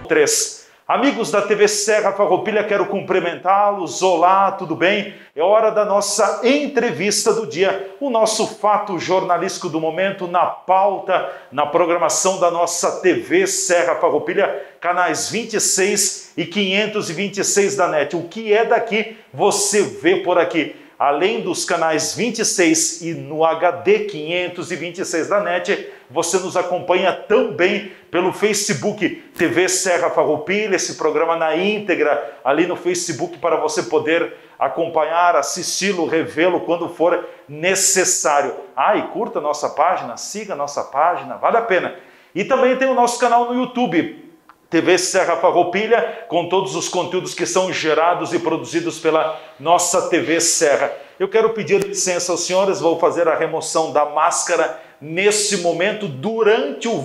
3. Amigos da TV Serra Farroupilha, quero cumprimentá-los. Olá, tudo bem? É hora da nossa entrevista do dia, o nosso fato jornalístico do momento na pauta, na programação da nossa TV Serra Farroupilha, canais 26 e 526 da NET. O que é daqui, você vê por aqui. Além dos canais 26 e no HD 526 da NET, você nos acompanha também pelo Facebook TV Serra Farroupilha, esse programa na íntegra ali no Facebook para você poder acompanhar, assisti-lo, revê-lo quando for necessário. E curta a nossa página, siga a nossa página, vale a pena. E também tem o nosso canal no YouTube, TV Serra Farroupilha, com todos os conteúdos que são gerados e produzidos pela nossa TV Serra. Eu quero pedir licença aos senhores, vou fazer a remoção da máscara nesse momento, durante o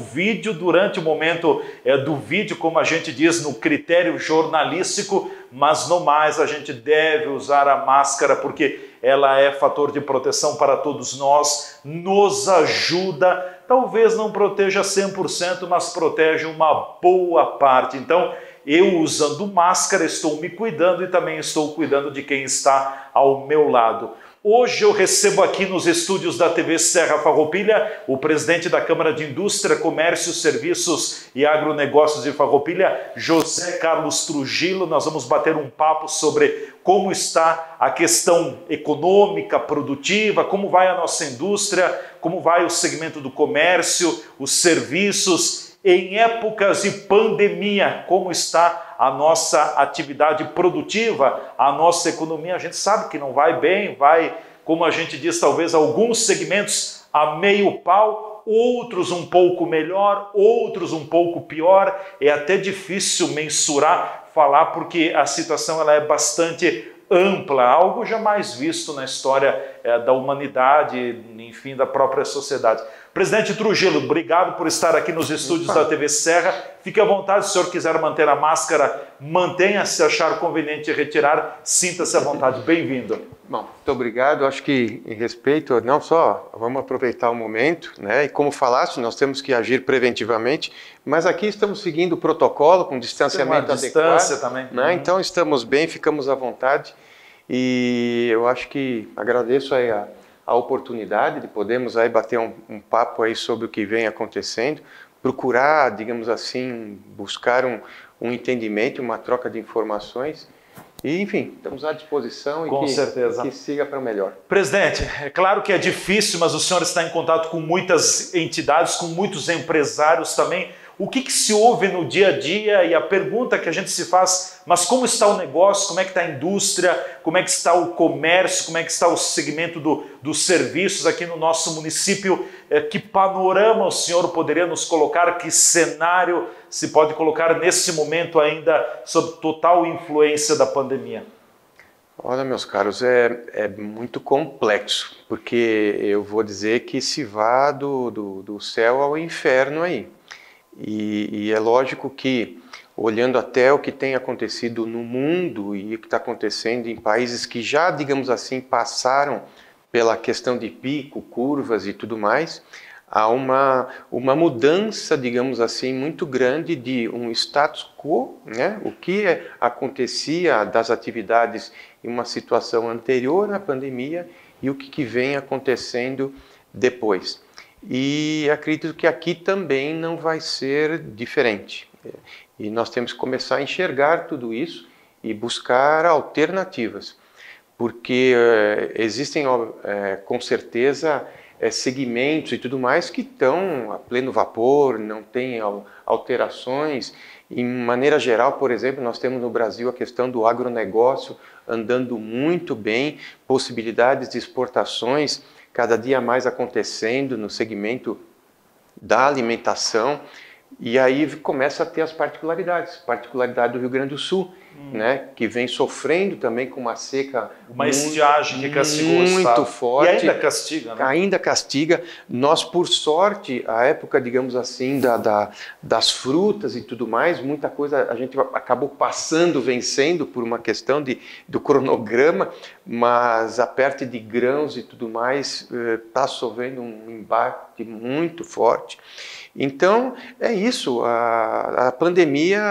momento do vídeo, como a gente diz no critério jornalístico, mas no mais a gente deve usar a máscara porque ela é fator de proteção para todos nós, nos ajuda, talvez não proteja 100%, mas protege uma boa parte. Então, eu usando máscara estou me cuidando e também estou cuidando de quem está ao meu lado. Hoje eu recebo aqui nos estúdios da TV Serra Farroupilha o presidente da Câmara de Indústria, Comércio, Serviços e Agronegócios de Farroupilha, José Carlos Trujillo. Nós vamos bater um papo sobre como está a questão econômica, produtiva, como vai a nossa indústria, como vai o segmento do comércio, os serviços, em épocas de pandemia, como está a nossa atividade produtiva, a nossa economia. A gente sabe que não vai bem, vai, como a gente diz, talvez alguns segmentos a meio pau, outros um pouco melhor, outros um pouco pior. É até difícil mensurar, falar, porque a situação ela é bastante ampla, algo jamais visto na história da humanidade, enfim, da própria sociedade. Presidente Trujillo, obrigado por estar aqui nos estúdios da TV Serra. Fique à vontade, se o senhor quiser manter a máscara, mantenha, se achar conveniente retirar, sinta-se à vontade. Bem-vindo. Bom, muito obrigado. Acho que em respeito, não só vamos aproveitar o momento, né? E como falaste, nós temos que agir preventivamente, mas aqui estamos seguindo o protocolo com distanciamento adequado. Distância também. Né? Então estamos bem, ficamos à vontade e eu acho que agradeço aí a oportunidade de podermos aí bater um papo aí sobre o que vem acontecendo, procurar, digamos assim, buscar um entendimento, uma troca de informações. E, enfim, estamos à disposição Com certeza. Que siga para o melhor. Presidente, é claro que é difícil, mas o senhor está em contato com muitas entidades, com muitos empresários também. O que se ouve no dia a dia e a pergunta que a gente se faz, mas como está o negócio, como é que está a indústria, como é que está o comércio, como é que está o segmento dos serviços aqui no nosso município? Que panorama o senhor poderia nos colocar, que cenário se pode colocar nesse momento ainda sob total influência da pandemia? Olha, meus caros, é muito complexo, porque eu vou dizer que se vá do céu ao inferno aí. E é lógico que, olhando até o que tem acontecido no mundo e o que está acontecendo em países que já, digamos assim, passaram pela questão de pico, curvas e tudo mais, há uma mudança, digamos assim, muito grande de um status quo, né? O que acontecia das atividades em uma situação anterior à pandemia e o que vem acontecendo depois. E acredito que aqui também não vai ser diferente. E nós temos que começar a enxergar tudo isso e buscar alternativas, porque existem, com certeza, segmentos e tudo mais que estão a pleno vapor, não tem alterações. Em maneira geral, por exemplo, nós temos no Brasil a questão do agronegócio andando muito bem, possibilidades de exportações cada dia mais acontecendo no segmento da alimentação, e aí começa a ter as particularidades do Rio Grande do Sul, né, que vem sofrendo também com uma seca, uma estiagem que castigou o muito estado. forte. E ainda castiga, né? Ainda castiga. Nós, por sorte, a época, digamos assim, das frutas e tudo mais, muita coisa a gente acabou passando, vencendo por uma questão do cronograma, mas a parte de grãos e tudo mais está sofrendo um embate muito forte. Então, é isso, a pandemia,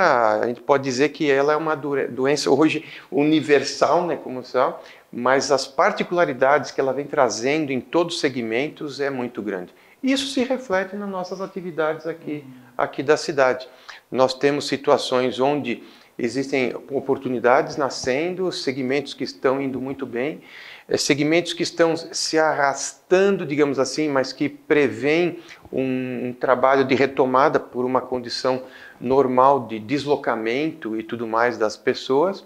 a gente pode dizer que ela é uma doença hoje universal, né, como sabe, mas as particularidades que ela vem trazendo em todos os segmentos é muito grande. Isso se reflete nas nossas atividades aqui da cidade. Nós temos situações onde existem oportunidades nascendo, segmentos que estão indo muito bem, segmentos que estão se arrastando, digamos assim, mas que prevêem um trabalho de retomada por uma condição normal de deslocamento e tudo mais das pessoas,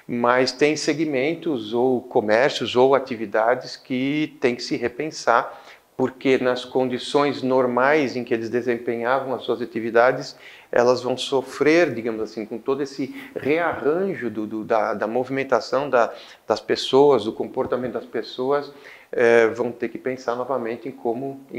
mas tem segmentos ou comércios ou atividades que tem que se repensar, porque nas condições normais em que eles desempenhavam as suas atividades, elas vão sofrer, digamos assim, com todo esse rearranjo da movimentação das pessoas, do comportamento das pessoas, vão ter que pensar novamente em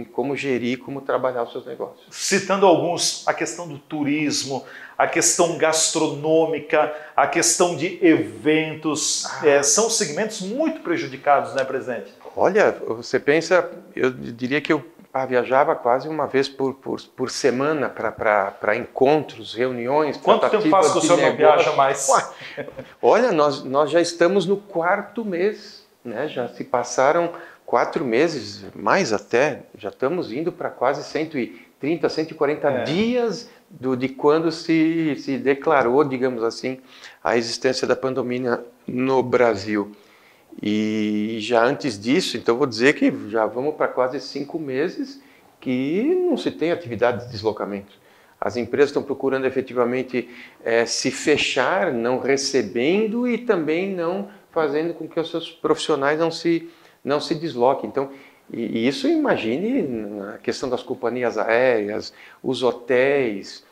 como gerir, como trabalhar os seus negócios. Citando alguns, a questão do turismo, a questão gastronômica, a questão de eventos, são segmentos muito prejudicados, né, presidente? Olha, você pensa, eu diria que eu viajava quase uma vez por semana para encontros, reuniões. Quanto tempo faz que o senhor não viaja mais? Olha, nós já estamos no 4º mês, né? Já se passaram 4 meses, mais até, já estamos indo para quase 130, 140 dias de quando se declarou, digamos assim, a existência da pandemia no Brasil. E já antes disso, então vou dizer que já vamos para quase 5 meses que não se tem atividade de deslocamento. As empresas estão procurando efetivamente se fechar, não recebendo e também não fazendo com que os seus profissionais não se desloquem. Então, e isso imagine na questão das companhias aéreas, os hotéis,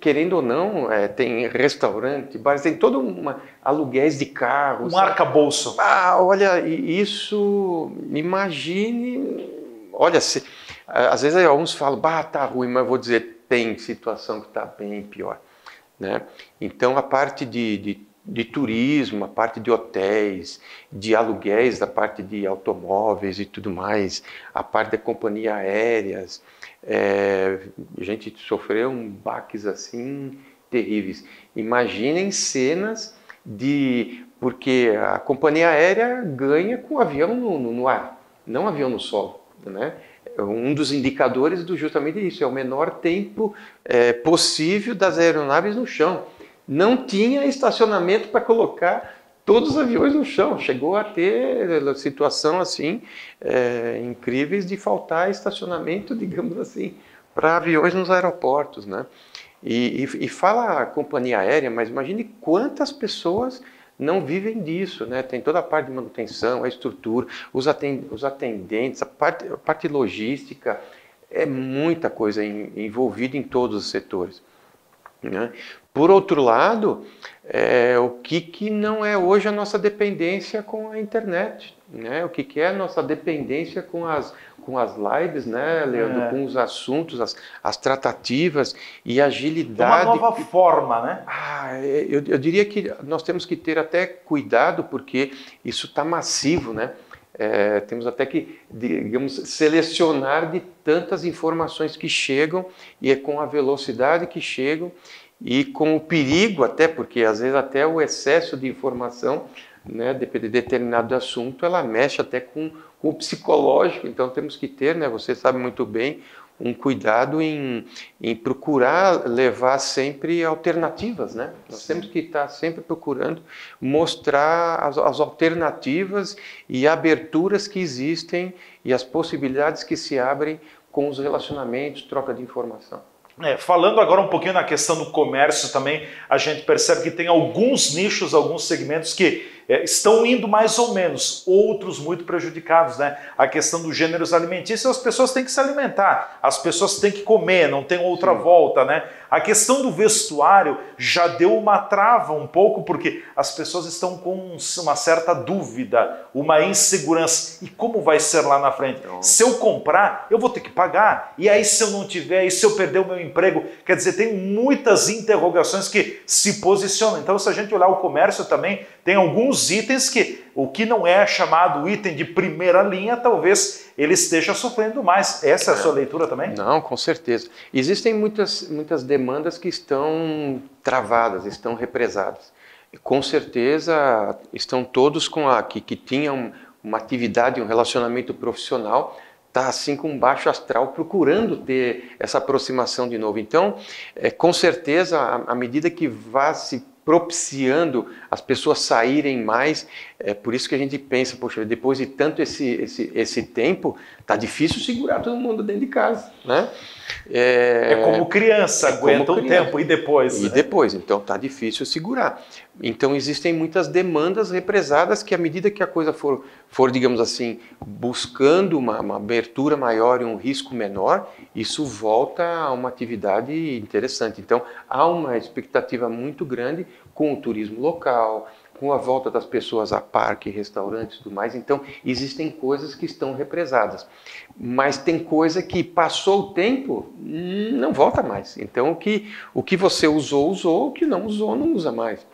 querendo ou não, tem restaurante, bares, tem todo aluguéis de carros. Um arcabouço. Olha, isso, imagine, olha, às vezes alguns falam, tá ruim, mas eu vou dizer, tem situação que está bem pior, né? Então a parte de turismo, a parte de hotéis, de aluguéis, da parte de automóveis e tudo mais, a parte da companhia aéreas, a gente sofreu baques assim terríveis. Imaginem cenas porque a companhia aérea ganha com o avião no ar, não avião no solo, né? Um dos indicadores justamente isso, é o menor tempo possível das aeronaves no chão. Não tinha estacionamento para colocar todos os aviões no chão. Chegou a ter situação assim incríveis de faltar estacionamento, digamos assim, para aviões nos aeroportos, né? E fala a companhia aérea, mas imagine quantas pessoas não vivem disso, né? Tem toda a parte de manutenção, a estrutura, os atendentes, a parte logística, é muita coisa envolvida em todos os setores, né? Por outro lado, o que não é hoje a nossa dependência com a internet, né? O que é a nossa dependência com as lives, né, Leandro? Com os assuntos, as tratativas e agilidade. Uma nova forma, né? Eu diria que nós temos que ter até cuidado, porque isso está massivo, né? Temos até que, digamos, selecionar de tantas informações que chegam e com a velocidade que chegam e com o perigo até, porque às vezes até o excesso de informação, né, de determinado assunto, ela mexe até com o psicológico. Então temos que ter, né, você sabe muito bem, um cuidado em procurar levar sempre alternativas, né? Nós temos que estar sempre procurando mostrar as alternativas e aberturas que existem e as possibilidades que se abrem com os relacionamentos, troca de informação. Falando agora um pouquinho na questão do comércio também, a gente percebe que tem alguns nichos, alguns segmentos que estão indo mais ou menos, outros muito prejudicados, né? A questão dos gêneros alimentícios, as pessoas têm que se alimentar, as pessoas têm que comer, não tem outra volta, né? A questão do vestuário já deu uma trava um pouco, porque as pessoas estão com uma certa dúvida, uma insegurança. E como vai ser lá na frente? Se eu comprar, eu vou ter que pagar. E aí se eu não tiver, e se eu perder o meu emprego? Quer dizer, tem muitas interrogações que se posicionam. Então, se a gente olhar o comércio também, tem alguns itens que o que não é chamado item de primeira linha, talvez ele esteja sofrendo mais. Essa é a sua leitura também? Não, com certeza. Existem muitas demandas que estão travadas, estão represadas. Com certeza estão todos que tinham uma atividade, um relacionamento profissional, está assim com baixo astral, procurando ter essa aproximação de novo. Então, com certeza, à medida que vá se propiciando as pessoas saírem mais, é por isso que a gente pensa, poxa, depois de tanto esse tempo, tá difícil segurar todo mundo dentro de casa, né? É como criança, aguenta um tempo e depois. E depois, então tá difícil segurar. Então existem muitas demandas represadas que à medida que a coisa for digamos assim, buscando uma abertura maior e um risco menor, isso volta a uma atividade interessante. Então há uma expectativa muito grande com o turismo local, com a volta das pessoas a parque, restaurantes e tudo mais. Então, existem coisas que estão represadas. Mas tem coisa que passou o tempo, não volta mais. Então, o que você usou, o que não usou, não usa mais.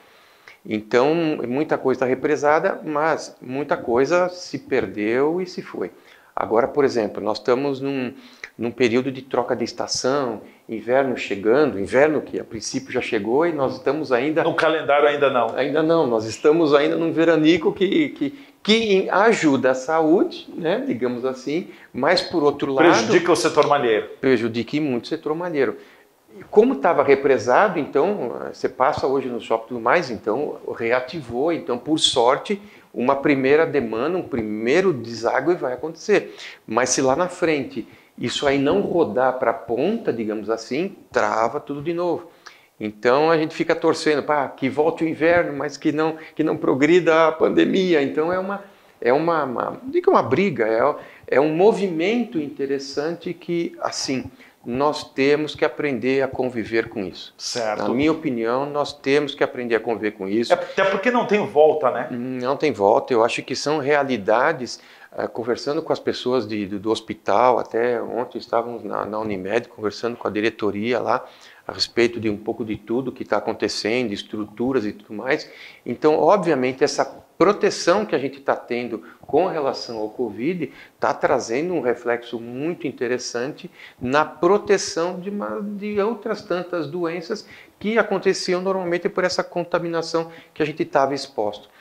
Então, muita coisa está represada, mas muita coisa se perdeu e se foi. Agora, por exemplo, nós estamos num período de troca de estação, inverno chegando, inverno que a princípio já chegou e nós estamos ainda... No calendário ainda não. Ainda não, nós estamos ainda num veranico que ajuda a saúde, né, digamos assim, mas por outro lado... Prejudica o setor malheiro. Prejudica muito o setor malheiro. Como estava represado, então, você passa hoje no shopping e tudo mais, então reativou, então por sorte, uma primeira demanda, um primeiro deságue vai acontecer. Mas se lá na frente isso aí não rodar para a ponta, digamos assim, trava tudo de novo. Então a gente fica torcendo para que volte o inverno, mas que não progrida a pandemia. Então é uma briga, é um movimento interessante que, assim, nós temos que aprender a conviver com isso. Certo. Na minha opinião, nós temos que aprender a conviver com isso. Até porque não tem volta, né? Não tem volta. Eu acho que são realidades. Conversando com as pessoas do hospital, até ontem estávamos na Unimed conversando com a diretoria lá a respeito de um pouco de tudo que está acontecendo, estruturas e tudo mais. Então, obviamente, essa proteção que a gente está tendo com relação ao Covid está trazendo um reflexo muito interessante na proteção de outras tantas doenças que aconteciam normalmente por essa contaminação que a gente estava exposto.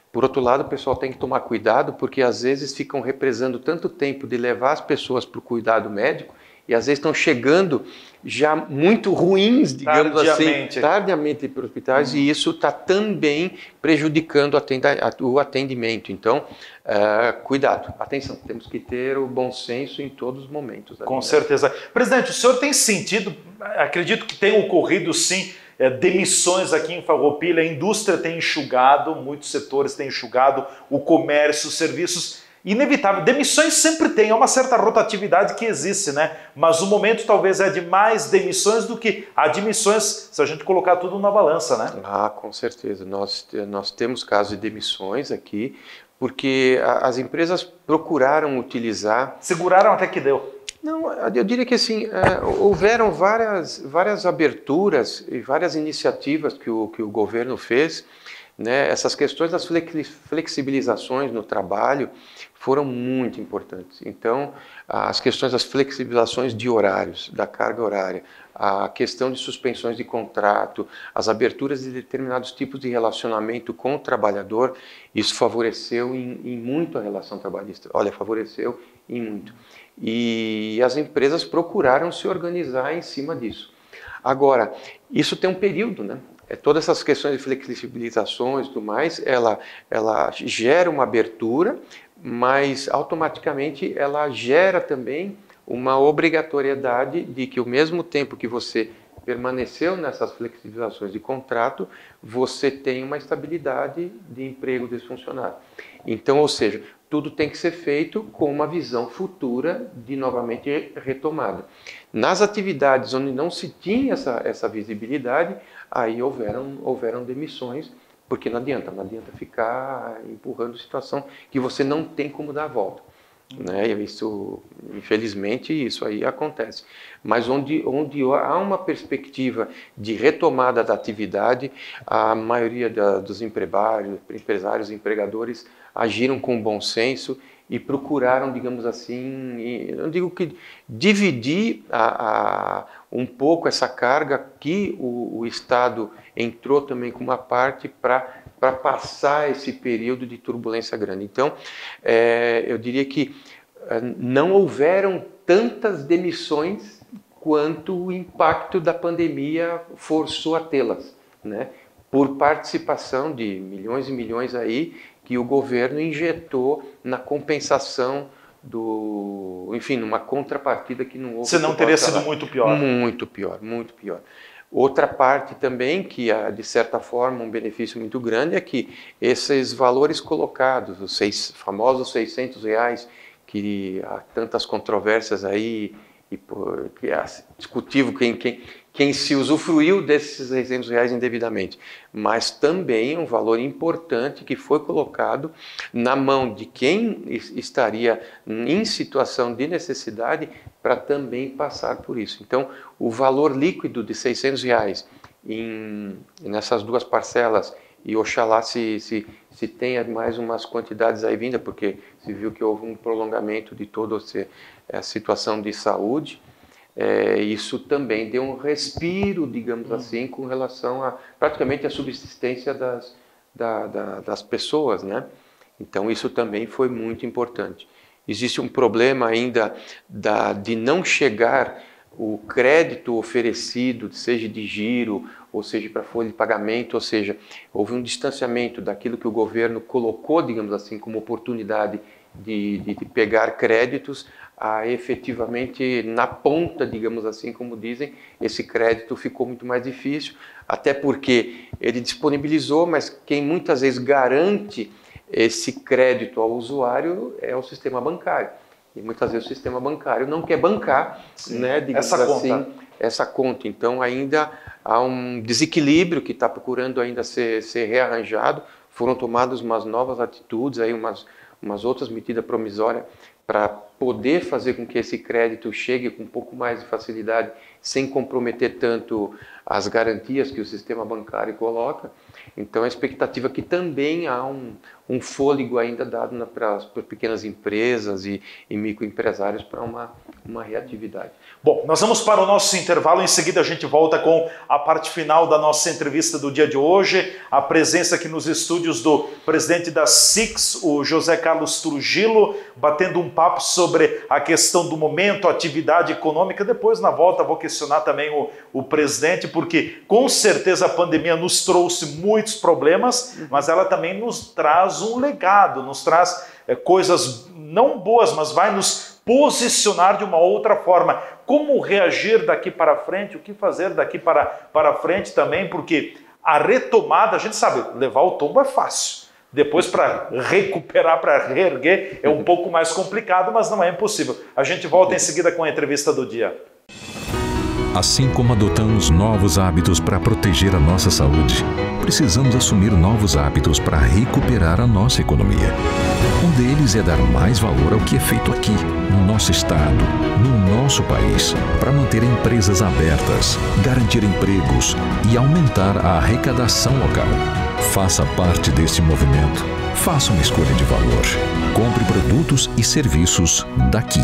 Por outro lado, o pessoal tem que tomar cuidado porque às vezes ficam represando tanto tempo de levar as pessoas para o cuidado médico e às vezes estão chegando já muito ruins, digamos assim, tardiamente para os hospitais e isso está também prejudicando o atendimento. Então, cuidado, atenção, temos que ter o bom senso em todos os momentos. Com certeza. Presidente, o senhor tem sentido, acredito que tem ocorrido sim, demissões aqui em Farroupilha, a indústria tem enxugado, muitos setores têm enxugado, o comércio, os serviços, inevitável. Demissões sempre tem, é uma certa rotatividade que existe, né? Mas o momento talvez é de mais demissões do que admissões, se a gente colocar tudo na balança, né? Com certeza. Nós temos casos de demissões aqui, porque as empresas procuraram utilizar... Seguraram até que deu. Não, eu diria que assim, houveram várias aberturas e várias iniciativas que o governo fez, né? Essas questões das flexibilizações no trabalho foram muito importantes. Então, as questões das flexibilizações de horários, da carga horária, a questão de suspensões de contrato, as aberturas de determinados tipos de relacionamento com o trabalhador, isso favoreceu em muito a relação trabalhista. Olha, favoreceu em muito. E as empresas procuraram se organizar em cima disso. Agora, isso tem um período, né? Todas essas questões de flexibilizações e tudo mais, ela gera uma abertura, mas automaticamente ela gera também uma obrigatoriedade de que ao mesmo tempo que você permaneceu nessas flexibilizações de contrato, você tem uma estabilidade de emprego desse funcionário. Então, ou seja, tudo tem que ser feito com uma visão futura de novamente retomada. Nas atividades onde não se tinha essa visibilidade, aí houveram demissões, porque não adianta ficar empurrando situação que você não tem como dar a volta. Né? Isso, infelizmente, isso aí acontece. Mas onde há uma perspectiva de retomada da atividade, a maioria dos empresários, empregadores agiram com bom senso e procuraram, digamos assim, eu digo que dividir um pouco essa carga que o Estado entrou também com uma parte para passar esse período de turbulência grande. Então, eu diria que não houveram tantas demissões quanto o impacto da pandemia forçou a tê-las, né? Por participação de milhões e milhões aí que o governo injetou na compensação enfim, numa contrapartida que não houve. Senão teria sido muito pior. Muito pior, muito pior. Outra parte também, que é de certa forma um benefício muito grande, é que esses valores colocados, os famosos R$600, que há tantas controvérsias aí, que é discutível quem se usufruiu desses R$600 indevidamente, mas também um valor importante que foi colocado na mão de quem estaria em situação de necessidade para também passar por isso. Então, o valor líquido de R$600 nessas duas parcelas, e oxalá se tenha mais umas quantidades aí vinda, porque se viu que houve um prolongamento de toda a situação de saúde, isso também deu um respiro, digamos assim, com relação a praticamente a subsistência das pessoas, né? Então isso também foi muito importante. Existe um problema ainda de não chegar o crédito oferecido, seja de giro, ou seja para folha de pagamento, ou seja, houve um distanciamento daquilo que o governo colocou, digamos assim, como oportunidade de pegar créditos, a efetivamente na ponta, digamos assim, como dizem, esse crédito ficou muito mais difícil, até porque ele disponibilizou, mas quem muitas vezes garante esse crédito ao usuário é o sistema bancário. E muitas vezes o sistema bancário não quer bancar, né, digamos essa conta. Então ainda há um desequilíbrio que está procurando ainda ser rearranjado. Foram tomadas umas novas atitudes, aí umas outras medidas provisórias para poder fazer com que esse crédito chegue com um pouco mais de facilidade, sem comprometer tanto as garantias que o sistema bancário coloca. Então a expectativa é que também há um fôlego ainda dado para as pequenas empresas e microempresários para uma reatividade. Bom, nós vamos para o nosso intervalo, em seguida a gente volta com a parte final da nossa entrevista do dia de hoje, a presença aqui nos estúdios do presidente da SIX, o José Carlos Trujillo, batendo um papo sobre a questão do momento, a atividade econômica. Depois, na volta, vou questionar também o presidente, porque com certeza a pandemia nos trouxe muitos problemas, mas ela também nos traz um legado, nos traz coisas não boas, mas vai nos posicionar de uma outra forma. Como reagir daqui para frente, o que fazer daqui para frente também, porque a retomada, a gente sabe, levar o tombo é fácil. Depois, para recuperar, para reerguer, é um pouco mais complicado, mas não é impossível. A gente volta em seguida com a entrevista do dia. Assim como adotamos novos hábitos para proteger a nossa saúde, precisamos assumir novos hábitos para recuperar a nossa economia. Um deles é dar mais valor ao que é feito aqui, no nosso estado, no nosso país, para manter empresas abertas, garantir empregos e aumentar a arrecadação local. Faça parte desse movimento. Faça uma escolha de valor. Compre produtos e serviços daqui.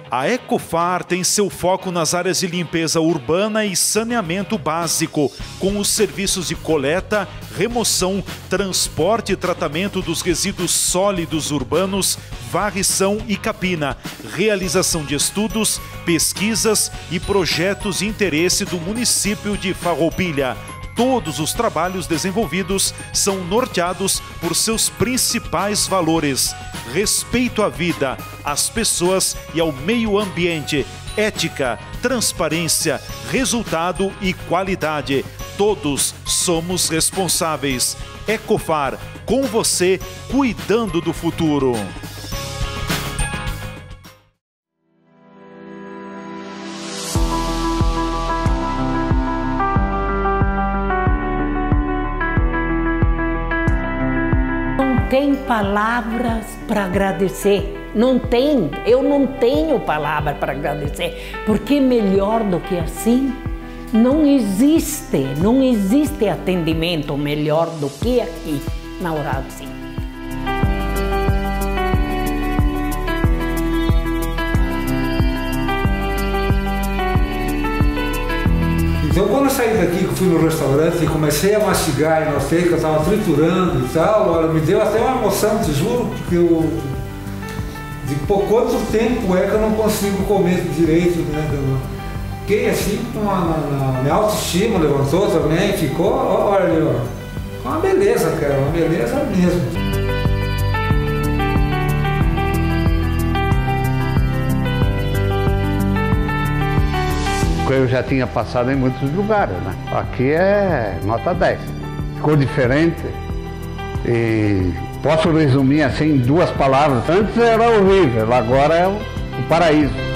A Ecofar tem seu foco nas áreas de limpeza urbana e saneamento básico, com os serviços de coleta, remoção, transporte e tratamento dos resíduos sólidos urbanos, varrição e capina, realização de estudos, pesquisas e projetos de interesse do município de Farroupilha. Todos os trabalhos desenvolvidos são norteados por seus principais valores: respeito à vida, às pessoas e ao meio ambiente, ética, transparência, resultado e qualidade. Todos somos responsáveis. Ecofar, com você, cuidando do futuro. Não tem palavras para agradecer. Não tem, eu não tenho palavra para agradecer, porque melhor do que assim não existe atendimento melhor do que aqui na Uralci. Então, quando eu saí daqui, que eu fui no restaurante e comecei a mastigar e notei que eu estava triturando e tal, olha, me deu até uma emoção, te juro, porque eu... Por quanto tempo é que eu não consigo comer direito, né? Fiquei assim, minha autoestima levantou também, ficou, olha, uma beleza, cara, uma beleza mesmo. Eu já tinha passado em muitos lugares, né? Aqui é nota 10. Ficou diferente e posso resumir assim em 2 palavras. Antes era horrível, agora é o paraíso.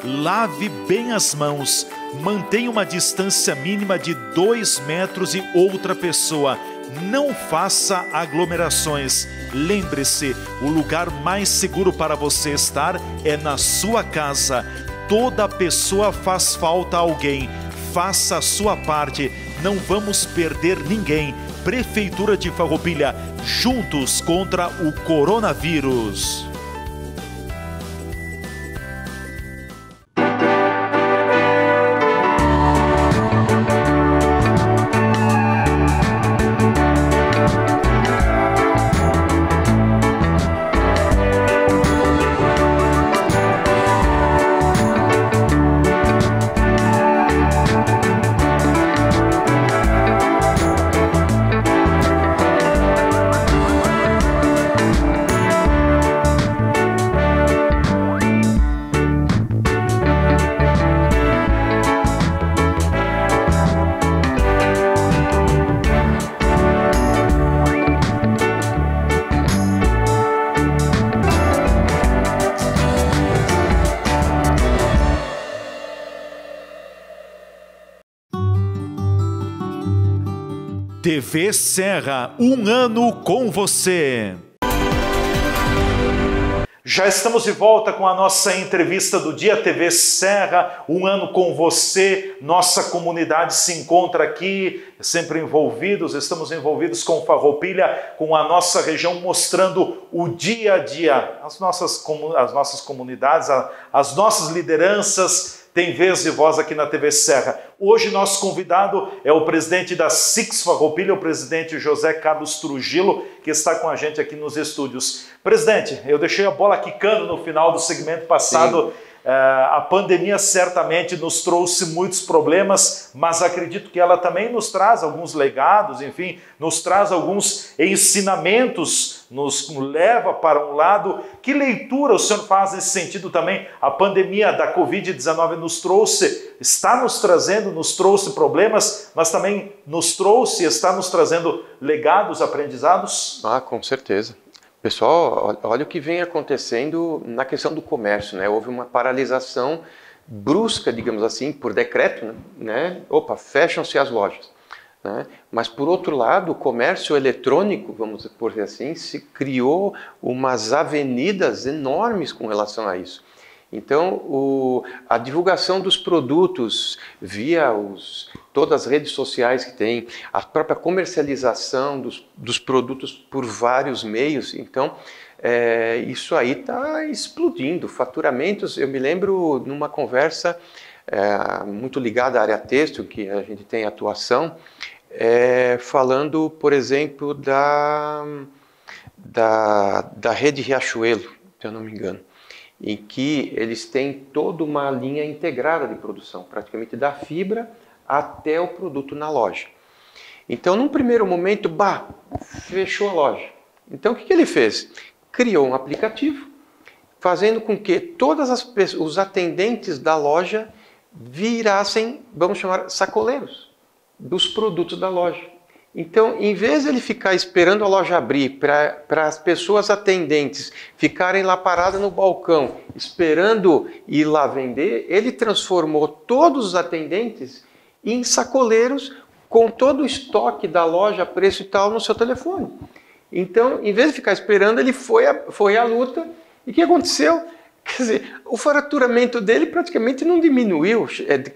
Lave bem as mãos, mantenha uma distância mínima de 2 metros de outra pessoa. Não faça aglomerações. Lembre-se, o lugar mais seguro para você estar é na sua casa. Toda pessoa faz falta a alguém. Faça a sua parte. Não vamos perder ninguém. Prefeitura de Farroupilha, juntos contra o coronavírus. TV Serra, 1 ano com você. Já estamos de volta com a nossa entrevista do dia. TV Serra, 1 ano com você. Nossa comunidade se encontra aqui, sempre envolvidos, estamos envolvidos com Farroupilha, com a nossa região, mostrando o dia a dia. As nossas comunidades, as nossas lideranças têm vez e voz aqui na TV Serra. Hoje nosso convidado é o presidente da SIX Farroupilha, o presidente José Carlos Trujillo, que está com a gente aqui nos estúdios. Presidente, eu deixei a bola quicando no final do segmento passado. A pandemia certamente nos trouxe muitos problemas, mas acredito que ela também nos traz alguns legados, enfim, nos traz alguns ensinamentos, nos leva para um lado. Que leitura o senhor faz nesse sentido também? A pandemia da Covid-19 nos trouxe, está nos trazendo, nos trouxe problemas, mas também nos trouxe, está nos trazendo legados, aprendizados? Ah, com certeza. Pessoal, olha o que vem acontecendo na questão do comércio, né? Houve uma paralisação brusca, digamos assim, por decreto, né? Opa, fecham-se as lojas, né? Mas, por outro lado, o comércio eletrônico, vamos por assim, se criou umas avenidas enormes com relação a isso. Então, a divulgação dos produtos via todas as redes sociais que tem, a própria comercialização dos produtos por vários meios, então, isso aí está explodindo. Faturamentos, eu me lembro numa conversa muito ligada à área têxtil, que a gente tem atuação, falando, por exemplo, da rede Riachuelo, se eu não me engano, em que eles têm toda uma linha integrada de produção, praticamente da fibra até o produto na loja. Então, num primeiro momento, fechou a loja. Então, o que ele fez? Criou um aplicativo, fazendo com que todas os atendentes da loja virassem, vamos chamar, sacoleiros dos produtos da loja. Então, em vez de ele ficar esperando a loja abrir para as pessoas atendentes ficarem lá paradas no balcão, esperando ir lá vender, ele transformou todos os atendentes em sacoleiros com todo o estoque da loja, preço e tal, no seu telefone. Então, em vez de ficar esperando, ele foi à luta. E o que aconteceu? Quer dizer, o faturamento dele praticamente não diminuiu,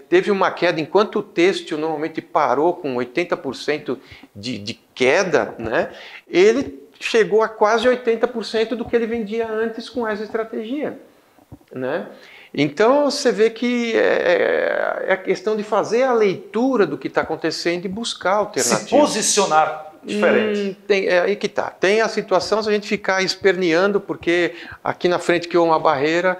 teve uma queda, enquanto o têxtil normalmente parou com 80% de queda, né? Ele chegou a quase 80% do que ele vendia antes com essa estratégia, né? Então você vê que é a questão de fazer a leitura do que está acontecendo e buscar alternativas. Se posicionar diferente. Aí que tá. Tem a situação se a gente ficar esperneando, porque aqui na frente criou uma barreira,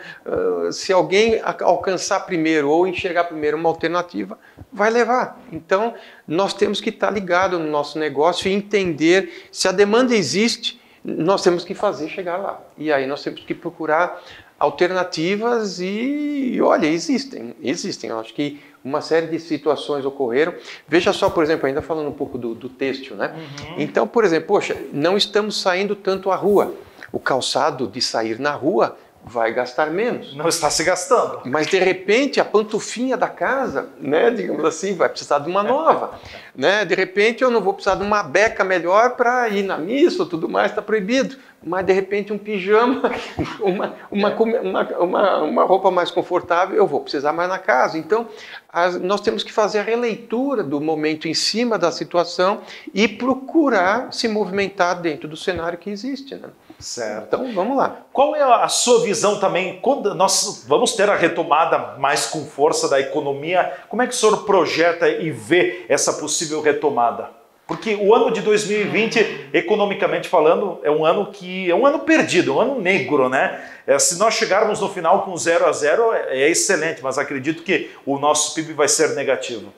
se alguém alcançar primeiro ou enxergar primeiro uma alternativa, vai levar. Então, nós temos que estar ligados no nosso negócio e entender se a demanda existe, nós temos que fazer chegar lá. E aí nós temos que procurar alternativas e olha, existem. Eu acho que uma série de situações ocorreram. Veja só, por exemplo, ainda falando um pouco do têxtil, né? Uhum. Então, por exemplo, poxa, não estamos saindo tanto à rua. O calçado de sair na rua vai gastar menos. Não está se gastando. Mas, de repente, a pantufinha da casa, né, digamos assim, vai precisar de uma nova. Né? De repente, eu não vou precisar de uma beca melhor para ir na missa ou tudo mais, está proibido. Mas, de repente, um pijama, uma roupa mais confortável, eu vou precisar mais na casa. Então, nós temos que fazer a releitura do momento em cima da situação e procurar se movimentar dentro do cenário que existe, né? Certo. Então, vamos lá. Qual é a sua visão também, quando nós vamos ter a retomada mais com força da economia, como é que o senhor projeta e vê essa possível retomada? Porque o ano de 2020, economicamente falando, é um ano perdido, um ano negro, né? Se nós chegarmos no final com 0 a 0, é excelente, mas acredito que o nosso PIB vai ser negativo.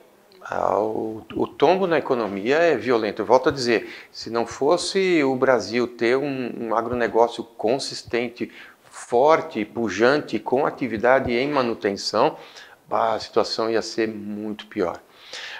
O tombo na economia é violento. Eu volto a dizer, se não fosse o Brasil ter um agronegócio consistente, forte, pujante, com atividade em manutenção, a situação ia ser muito pior.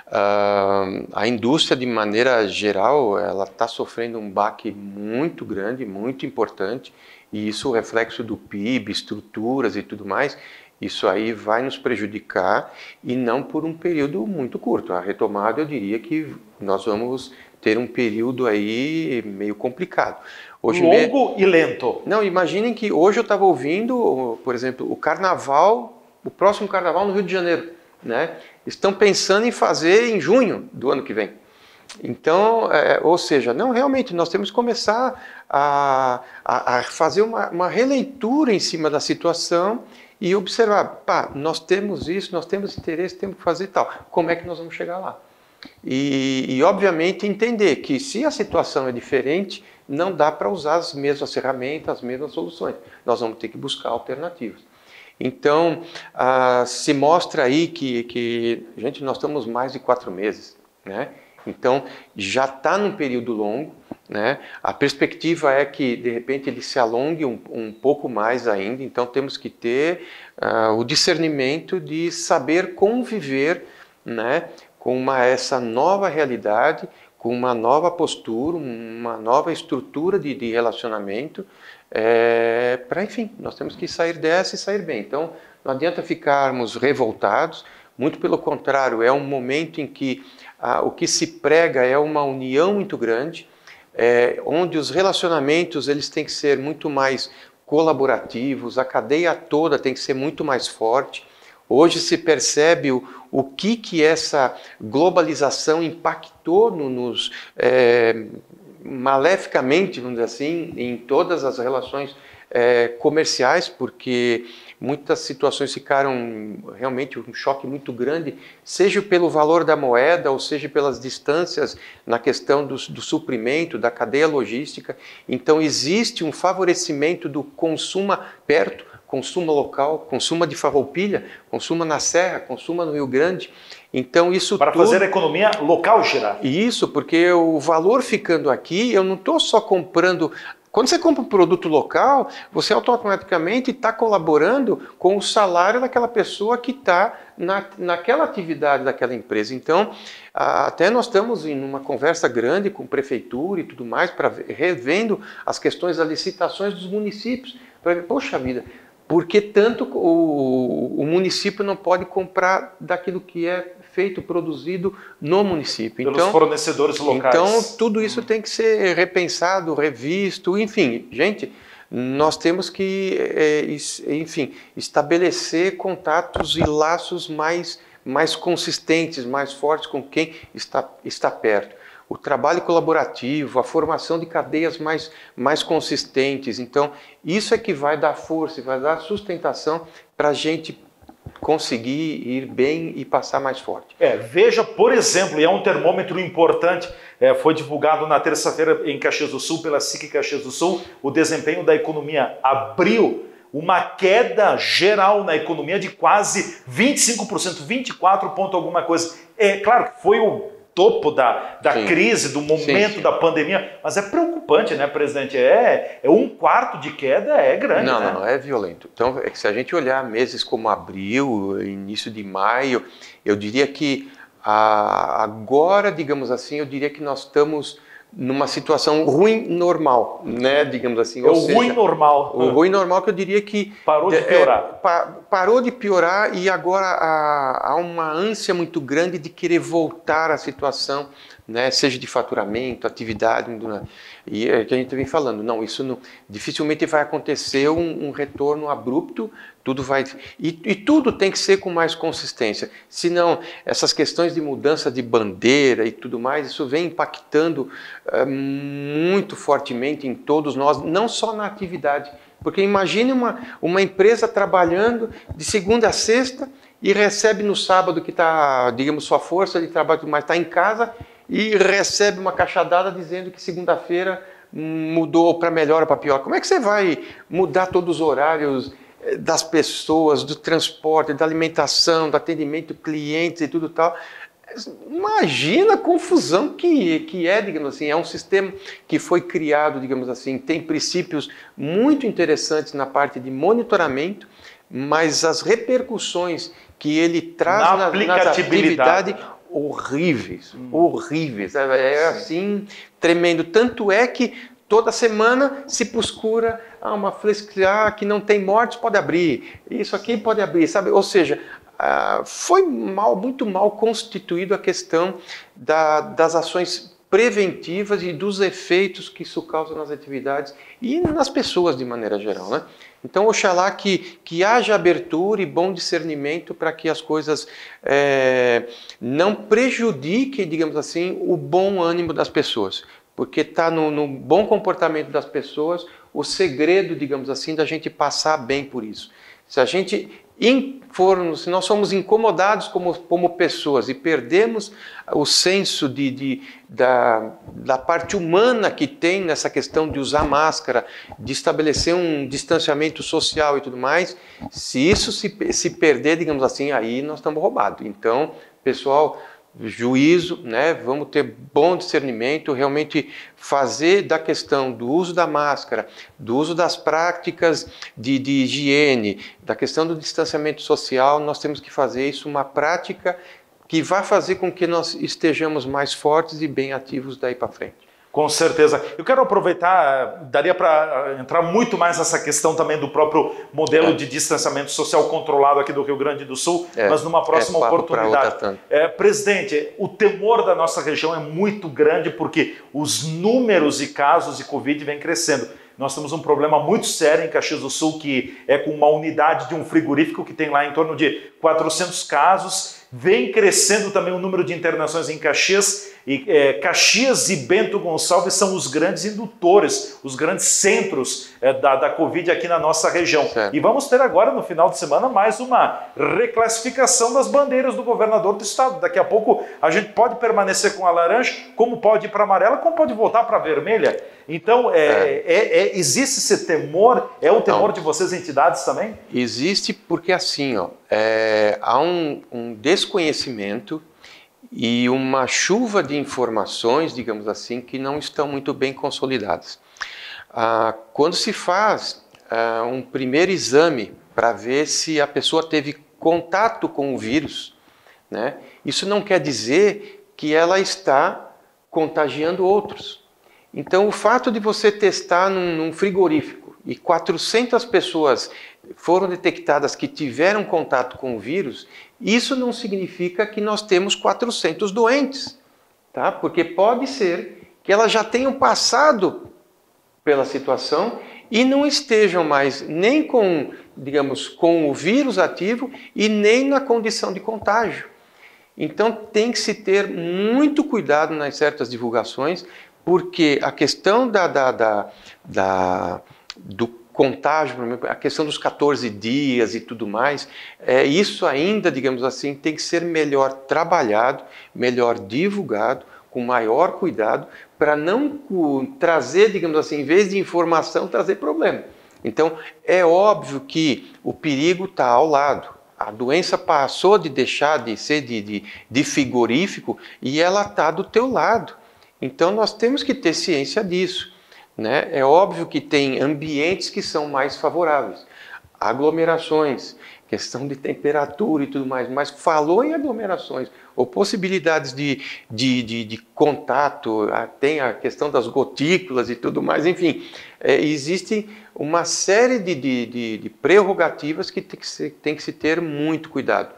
A indústria, de maneira geral, ela está sofrendo um baque muito grande, muito importante, e isso, o reflexo do PIB, estruturas e tudo mais, isso aí vai nos prejudicar, e não por um período muito curto. A retomada, eu diria que nós vamos ter um período aí meio complicado. Longo e lento. Não, imaginem que hoje eu estava ouvindo, por exemplo, o próximo carnaval no Rio de Janeiro, né? Estão pensando em fazer em junho do ano que vem. Então, ou seja, não, realmente nós temos que começar a fazer uma releitura em cima da situação e observar, nós temos isso, nós temos interesse, temos que fazer tal. Como é que nós vamos chegar lá? E obviamente entender que se a situação é diferente, não dá para usar as mesmas ferramentas, as mesmas soluções. Nós vamos ter que buscar alternativas. Então, se mostra aí que, gente, nós estamos mais de 4 meses, né? Então, já está num período longo, né? A perspectiva é que, de repente, ele se alongue um pouco mais ainda. Então, temos que ter o discernimento de saber conviver, né, com essa nova realidade, com uma nova postura, uma nova estrutura de relacionamento, para, enfim, nós temos que sair dessa e sair bem. Então, não adianta ficarmos revoltados, muito pelo contrário, é um momento em que o que se prega é uma união muito grande, onde os relacionamentos eles têm que ser muito mais colaborativos, a cadeia toda tem que ser muito mais forte. Hoje se percebe o que essa globalização impactou maleficamente, vamos dizer assim, em todas as relações comerciais, porque muitas situações ficaram realmente um choque muito grande, seja pelo valor da moeda, ou seja pelas distâncias na questão do suprimento, da cadeia logística. Então existe um favorecimento do consumo perto, consuma local, consuma de Farroupilha, consuma na Serra, consuma no Rio Grande. Então isso para fazer a economia local girar. Isso, porque o valor ficando aqui, eu não estou só comprando. Quando você compra um produto local, você automaticamente está colaborando com o salário daquela pessoa que está naquela atividade daquela empresa. Então, até nós estamos em uma conversa grande com prefeitura e tudo mais, para revendo as questões das licitações dos municípios. Para ver, poxa vida, por que tanto o município não pode comprar daquilo que é feito, produzido no município? Pelos fornecedores locais. Então, tudo isso tem que ser repensado, revisto, enfim. Gente, nós temos que, enfim, estabelecer contatos e laços mais consistentes, mais fortes com quem está perto. O trabalho colaborativo, a formação de cadeias mais consistentes. Então, isso é que vai dar força, vai dar sustentação para a gente conseguir ir bem e passar mais forte. Veja, por exemplo, e é um termômetro importante, foi divulgado na terça-feira em Caxias do Sul, pela SIC Caxias do Sul, o desempenho da economia abriu uma queda geral na economia de quase 25%, 24 ponto alguma coisa. É claro que foi o topo da crise, do momento da pandemia, mas é preocupante, né, presidente? Um quarto de queda é grande, né? Não, é violento. Então, se a gente olhar meses como abril, início de maio, eu diria que agora, digamos assim, eu diria que nós estamos numa situação ruim normal, né, digamos assim. O ruim normal. O ruim normal que eu diria que parou de piorar. Parou de piorar e agora há uma ânsia muito grande de querer voltar à situação, né, seja de faturamento, atividade, e é que a gente vem falando, não, isso não, dificilmente vai acontecer um retorno abrupto, tudo vai, e tudo tem que ser com mais consistência, senão essas questões de mudança de bandeira e tudo mais, isso vem impactando muito fortemente em todos nós, não só na atividade, porque imagine uma empresa trabalhando de segunda a sexta e recebe no sábado que está, digamos, sua força de trabalho, mas está em casa, e recebe uma caixadada dizendo que segunda-feira mudou para melhor ou para pior. Como é que você vai mudar todos os horários das pessoas, do transporte, da alimentação, do atendimento clientes e tudo tal? Imagina a confusão que é, digamos assim, é um sistema que foi criado, digamos assim, tem princípios muito interessantes na parte de monitoramento, mas as repercussões que ele traz na atividade horríveis, horríveis, é assim, tremendo, tanto é que toda semana se procura uma flexibilidade que não tem mortes, pode abrir, isso aqui pode abrir, sabe, ou seja, foi muito mal constituído a questão das ações preventivas e dos efeitos que isso causa nas atividades e nas pessoas de maneira geral, né? Então, oxalá que haja abertura e bom discernimento para que as coisas não prejudiquem, digamos assim, o bom ânimo das pessoas. Porque está no bom comportamento das pessoas o segredo, digamos assim, da gente passar bem por isso. Se a gente se nós somos incomodados como pessoas e perdemos o senso da parte humana que tem nessa questão de usar máscara, de estabelecer um distanciamento social e tudo mais, se isso se perder, digamos assim, aí nós estamos roubados. Então, pessoal, juízo, né? Vamos ter bom discernimento, realmente fazer da questão do uso da máscara, do uso das práticas de higiene, da questão do distanciamento social, nós temos que fazer isso uma prática que vai fazer com que nós estejamos mais fortes e bem ativos daí para frente. Com certeza. Eu quero aproveitar, daria para entrar muito mais nessa questão também do próprio modelo de distanciamento social controlado aqui do Rio Grande do Sul, mas numa próxima oportunidade. Presidente, o temor da nossa região é muito grande porque os números de casos de Covid vêm crescendo. Nós temos um problema muito sério em Caxias do Sul, que é com uma unidade de um frigorífico que tem lá em torno de 400 casos. Vem crescendo também o número de internações em Caxias. E Caxias e Bento Gonçalves são os grandes indutores, os grandes centros da Covid aqui na nossa região. Certo. E vamos ter agora, no final de semana, mais uma reclassificação das bandeiras do governador do estado. Daqui a pouco a gente pode permanecer com a laranja, como pode ir para a amarela, como pode voltar para a vermelha. Então, existe esse temor? É o temor de vocês, entidades, também? Existe porque assim, há um desconhecimento e uma chuva de informações, digamos assim, que não estão muito bem consolidadas. Quando se faz um primeiro exame para ver se a pessoa teve contato com o vírus, né, isso não quer dizer que ela está contagiando outros. Então, o fato de você testar num frigorífico e 400 pessoas foram detectadas que tiveram contato com o vírus, isso não significa que nós temos 400 doentes, tá? Porque pode ser que elas já tenham passado pela situação e não estejam mais nem com, digamos, com o vírus ativo e nem na condição de contágio. Então, tem que se ter muito cuidado nas certas divulgações, porque a questão do contágio, a questão dos 14 dias e tudo mais, isso ainda, digamos assim, tem que ser melhor trabalhado, melhor divulgado, com maior cuidado, para não trazer, digamos assim, em vez de informação, trazer problema. Então, é óbvio que o perigo está ao lado. A doença passou de deixar de ser de frigorífico e ela está do teu lado. Então, nós temos que ter ciência disso, né? É óbvio que tem ambientes que são mais favoráveis. Aglomerações, questão de temperatura e tudo mais, mas falou em aglomerações, ou possibilidades de contato, tem a questão das gotículas e tudo mais, enfim, existe uma série de prerrogativas que tem que se ter muito cuidado.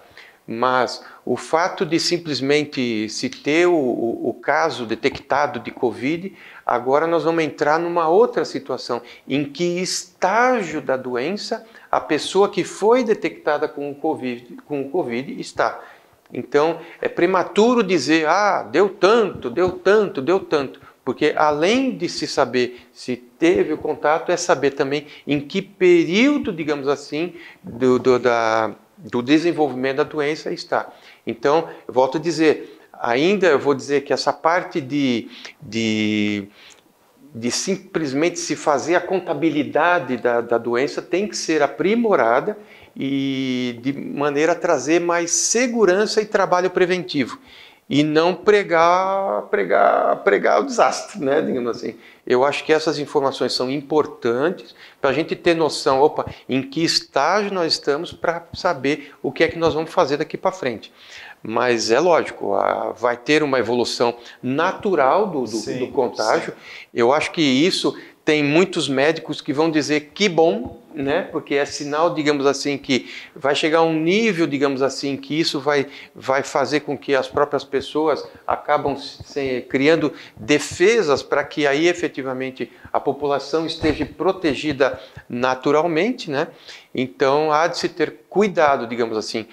Mas o fato de simplesmente se ter o caso detectado de Covid, agora nós vamos entrar numa outra situação, em que estágio da doença a pessoa que foi detectada com o Covid está. Então, é prematuro dizer, deu tanto, porque além de se saber se teve o contato, é saber também em que período, digamos assim, do desenvolvimento da doença está. Então, eu volto a dizer, ainda eu vou dizer que essa parte de simplesmente se fazer a contabilidade da doença tem que ser aprimorada e de maneira a trazer mais segurança e trabalho preventivo. E não pregar o desastre, né, digamos assim. Eu acho que essas informações são importantes para a gente ter noção, em que estágio nós estamos para saber o que é que nós vamos fazer daqui para frente. Mas é lógico, vai ter uma evolução natural do contágio. Sim. Eu acho que isso tem muitos médicos que vão dizer que bom, né? Porque é sinal, digamos assim, que vai chegar a um nível, digamos assim, que isso vai fazer com que as próprias pessoas acabam criando defesas para que aí efetivamente a população esteja protegida naturalmente, né? Então há de se ter cuidado, digamos assim,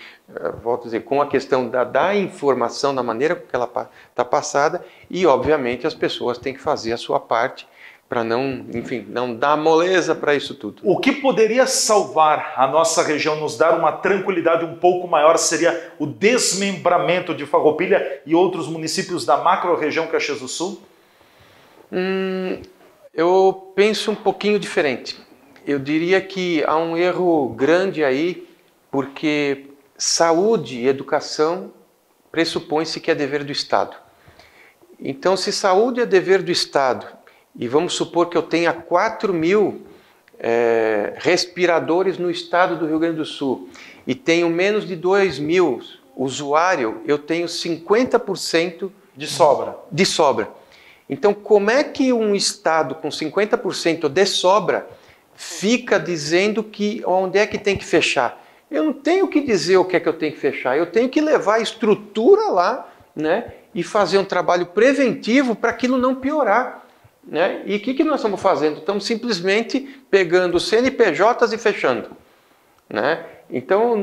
volto a dizer, com a questão da informação, da maneira que ela está passada, e obviamente as pessoas têm que fazer a sua parte para não dar moleza para isso tudo. O que poderia salvar a nossa região, nos dar uma tranquilidade um pouco maior, seria o desmembramento de Farroupilha e outros municípios da macro-região Caxias do Sul? Eu penso um pouquinho diferente. Eu diria que há um erro grande aí, porque saúde e educação pressupõe-se que é dever do Estado. Então, se saúde é dever do Estado, e vamos supor que eu tenha 4.000 respiradores no estado do Rio Grande do Sul e tenho menos de 2.000 usuários, eu tenho 50% de sobra. Então, como é que um estado com 50% de sobra fica dizendo onde é que tem que fechar? Eu não tenho que dizer o que é que eu tenho que fechar, eu tenho que levar a estrutura lá, né, e fazer um trabalho preventivo para aquilo não piorar. Né? E o que nós estamos fazendo? Estamos simplesmente pegando CNPJs e fechando. Né? Então,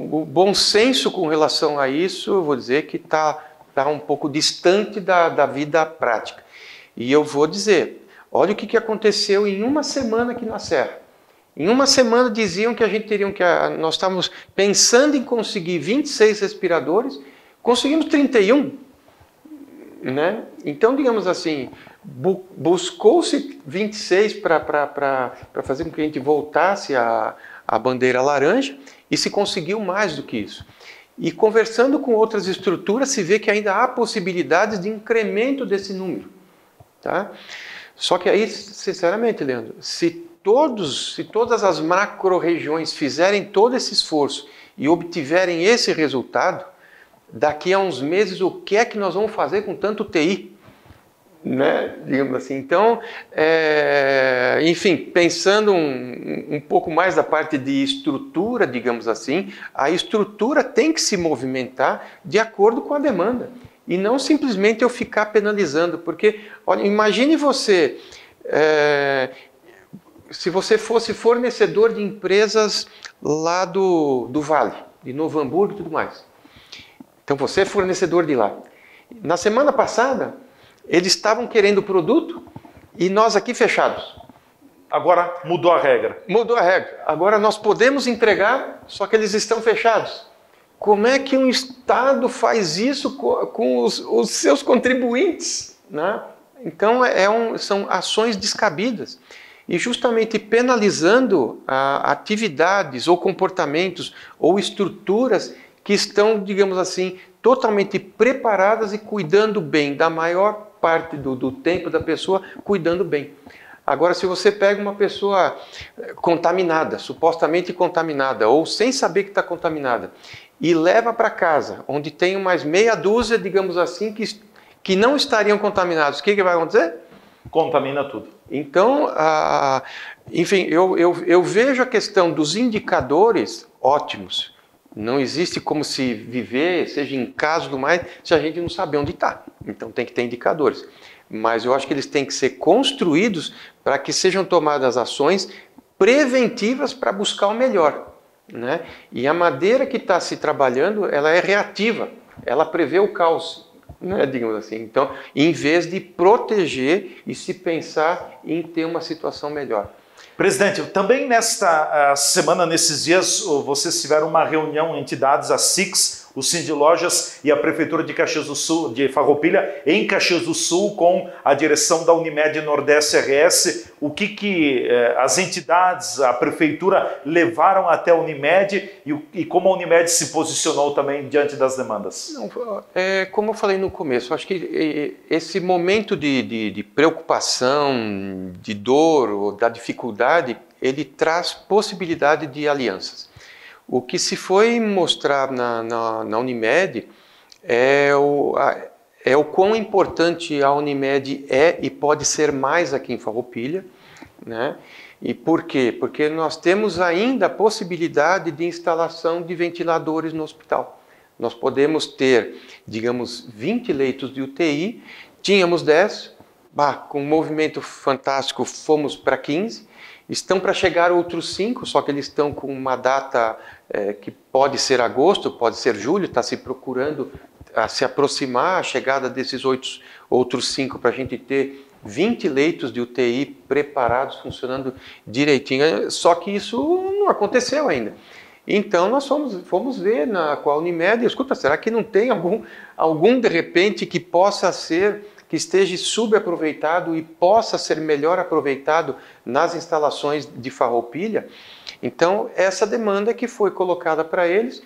o bom senso com relação a isso, eu vou dizer que está está um pouco distante da vida prática. E eu vou dizer, olha o que aconteceu em uma semana aqui na Serra. Em uma semana diziam que nós estávamos pensando em conseguir 26 respiradores, conseguimos 31. Né? Então, digamos assim, buscou-se 26 para fazer com que a gente voltasse à bandeira laranja e se conseguiu mais do que isso. E conversando com outras estruturas, se vê que ainda há possibilidades de incremento desse número. Tá? Só que aí, sinceramente, Leandro, se todas as macro-regiões fizerem todo esse esforço e obtiverem esse resultado, daqui a uns meses, o que é que nós vamos fazer com tanto TI? Né? Digamos assim. Então, enfim, pensando um pouco mais da parte de estrutura, digamos assim, a estrutura tem que se movimentar de acordo com a demanda. E não simplesmente eu ficar penalizando, porque, olha, imagine você, se você fosse fornecedor de empresas lá do Vale, de Novo Hamburgo e tudo mais. Então você é fornecedor de lá. Na semana passada, eles estavam querendo o produto e nós aqui fechados. Agora mudou a regra. Mudou a regra. Agora nós podemos entregar, só que eles estão fechados. Como é que um Estado faz isso com os seus contribuintes? Né? Então são ações descabidas. E justamente penalizando atividades ou comportamentos ou estruturas que estão, digamos assim, totalmente preparadas e cuidando bem da maior parte do tempo da pessoa, cuidando bem. Agora, se você pega uma pessoa contaminada, supostamente contaminada, ou sem saber que está contaminada, e leva para casa, onde tem mais meia dúzia, digamos assim, que não estariam contaminados, o que vai acontecer? Contamina tudo. Então, enfim, eu vejo a questão dos indicadores ótimos. Não existe como se viver, seja em casa e tudo mais, se a gente não saber onde está. Então tem que ter indicadores. Mas eu acho que eles têm que ser construídos para que sejam tomadas ações preventivas para buscar o melhor. Né? E a maneira que está se trabalhando, ela é reativa. Ela prevê o caos, né? Digamos assim. Então, em vez de proteger e se pensar em ter uma situação melhor. Presidente, também nesta semana, nesses dias, vocês tiveram uma reunião, entidades, a SIX, o Sindilojas e a Prefeitura de Caxias do Sul, de Farroupilha, em Caxias do Sul, com a direção da Unimed Nordeste RS. O que as entidades, a Prefeitura levaram até a Unimed e como a Unimed se posicionou também diante das demandas? Não, como eu falei no começo, acho que esse momento de preocupação, de dor ou da dificuldade, ele traz possibilidade de alianças. O que se foi mostrar na Unimed é o quão importante a Unimed é e pode ser mais aqui em Farroupilha, né? E por quê? Porque nós temos ainda a possibilidade de instalação de ventiladores no hospital. Nós podemos ter, digamos, 20 leitos de UTI, tínhamos 10, com um movimento fantástico fomos para 15, estão para chegar outros 5, só que eles estão com uma data que pode ser agosto, pode ser julho, está se procurando se aproximar a chegada desses outros 5 para a gente ter 20 leitos de UTI preparados, funcionando direitinho, só que isso não aconteceu ainda. Então nós fomos ver com a Unimed, escuta, será que não tem algum de repente que possa ser, que esteja subaproveitado e possa ser melhor aproveitado nas instalações de Farroupilha? Então essa demanda que foi colocada para eles,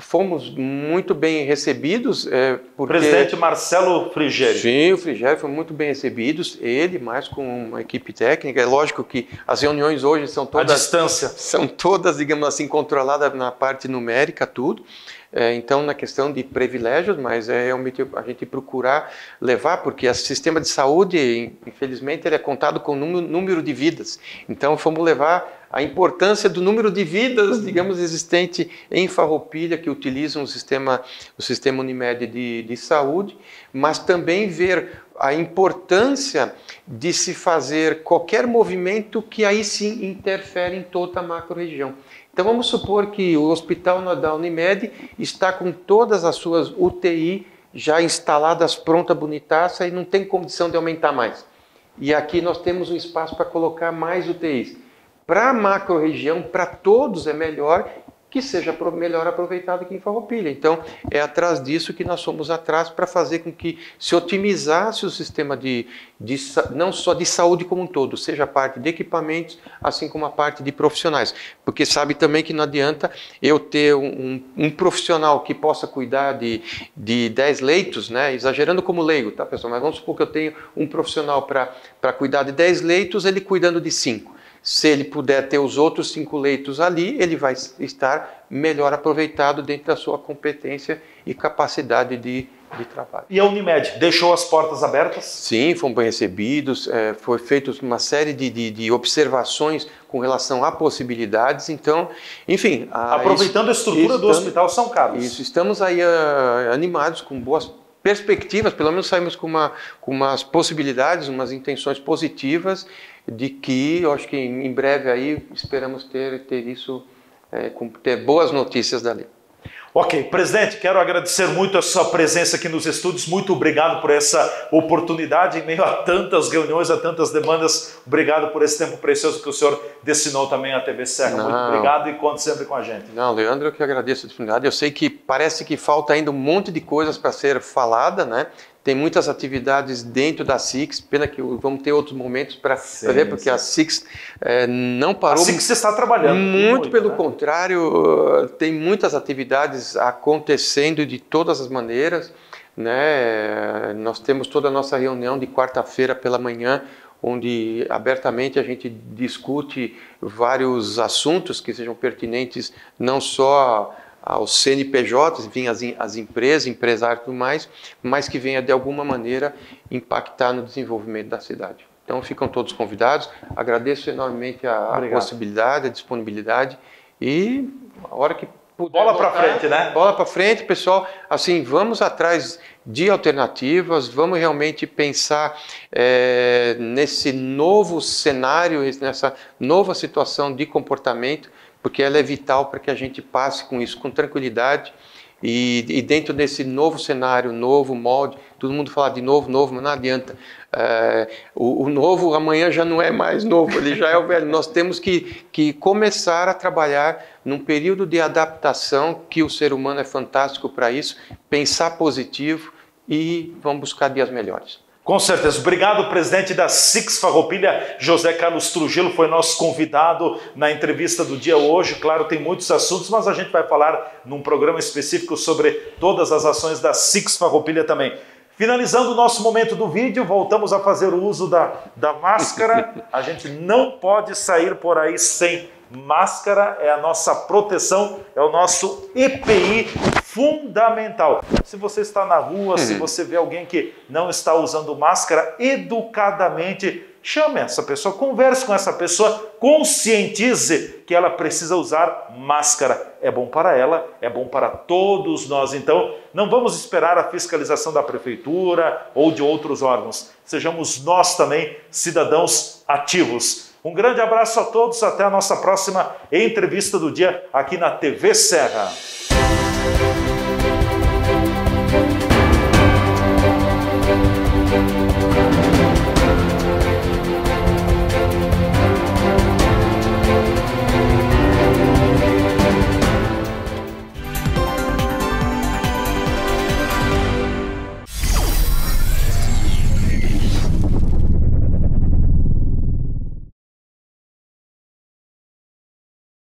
fomos muito bem recebidos. Porque... Presidente Marcelo Frigério. Sim, o Frigério foi muito bem recebidos, ele mais com uma equipe técnica. É lógico que as reuniões hoje são todas... À distância. São todas, digamos assim, controladas na parte numérica, tudo. Então, na questão de privilégios, mas realmente a gente procurar levar, porque o sistema de saúde, infelizmente, ele é contado com número de vidas. Então, fomos levar a importância do número de vidas, digamos, existente em Farroupilha, que utilizam o sistema Unimed de saúde, mas também ver a importância de se fazer qualquer movimento que aí sim interfere em toda a macro-região. Então vamos supor que o hospital da Unimed está com todas as suas UTI já instaladas, pronta, bonitaça, e não tem condição de aumentar mais. E aqui nós temos um espaço para colocar mais UTIs. Para a macro-região, para todos é melhor que seja melhor aproveitado aqui em Farroupilha. Então, é atrás disso que nós fomos atrás para fazer com que se otimizasse o sistema não só de saúde como um todo, seja a parte de equipamentos, assim como a parte de profissionais. Porque sabe também que não adianta eu ter um profissional que possa cuidar de 10 leitos, né? Exagerando como leigo, tá, pessoal? Mas vamos supor que eu tenho um profissional para cuidar de 10 leitos, ele cuidando de 5. Se ele puder ter os outros 5 leitos ali, ele vai estar melhor aproveitado dentro da sua competência e capacidade de trabalho. E a Unimed deixou as portas abertas? Sim, fomos bem recebidos, foi feita uma série de observações com relação a possibilidades, então, enfim... Aproveitando a estrutura do Hospital São Carlos. Isso, estamos aí animados, com boas perspectivas, pelo menos saímos com umas possibilidades, umas intenções positivas, de que, eu acho que em breve aí esperamos ter isso, ter boas notícias dali. Ok, presidente, quero agradecer muito a sua presença aqui nos estúdios, muito obrigado por essa oportunidade em meio a tantas reuniões, a tantas demandas, obrigado por esse tempo precioso que o senhor destinou também à TV Serra, muito obrigado e conte sempre com a gente. Não, Leandro, eu que agradeço a oportunidade, eu sei que parece que falta ainda um monte de coisas para ser falada, né? Tem muitas atividades dentro da SICS, pena que vamos ter outros momentos para ver, porque a SICS não parou. A SICS está trabalhando. Muito pelo contrário, tem muitas atividades acontecendo de todas as maneiras, né? Nós temos toda a nossa reunião de quarta-feira pela manhã, onde abertamente a gente discute vários assuntos que sejam pertinentes não só aos CNPJs, enfim, as empresas, empresários e tudo mais, mas que venha de alguma maneira impactar no desenvolvimento da cidade. Então ficam todos convidados, agradeço enormemente a possibilidade, a disponibilidade e a hora que puder bola para frente, né? Bola para frente, pessoal, assim, vamos atrás de alternativas, vamos realmente pensar nesse novo cenário, nessa nova situação de comportamento, porque ela é vital para que a gente passe com isso com tranquilidade e dentro desse novo cenário, novo molde, todo mundo fala de novo, mas não adianta. O novo amanhã já não é mais novo, ele já é o velho. Nós temos que começar a trabalhar num período de adaptação, que o ser humano é fantástico para isso, pensar positivo e vamos buscar dias melhores. Com certeza. Obrigado, presidente da SICS Farroupilha, José Carlos Trujillo, foi nosso convidado na entrevista do dia hoje. Claro, tem muitos assuntos, mas a gente vai falar num programa específico sobre todas as ações da SICS Farroupilha também. Finalizando o nosso momento do vídeo, voltamos a fazer o uso da máscara. A gente não pode sair por aí sem máscara, é a nossa proteção, é o nosso EPI fundamental. Se você está na rua, se você vê alguém que não está usando máscara, educadamente chame essa pessoa, converse com essa pessoa, conscientize que ela precisa usar máscara. É bom para ela, é bom para todos nós. Então, não vamos esperar a fiscalização da prefeitura ou de outros órgãos. Sejamos nós também cidadãos ativos. Um grande abraço a todos, até a nossa próxima entrevista do dia aqui na TV Serra.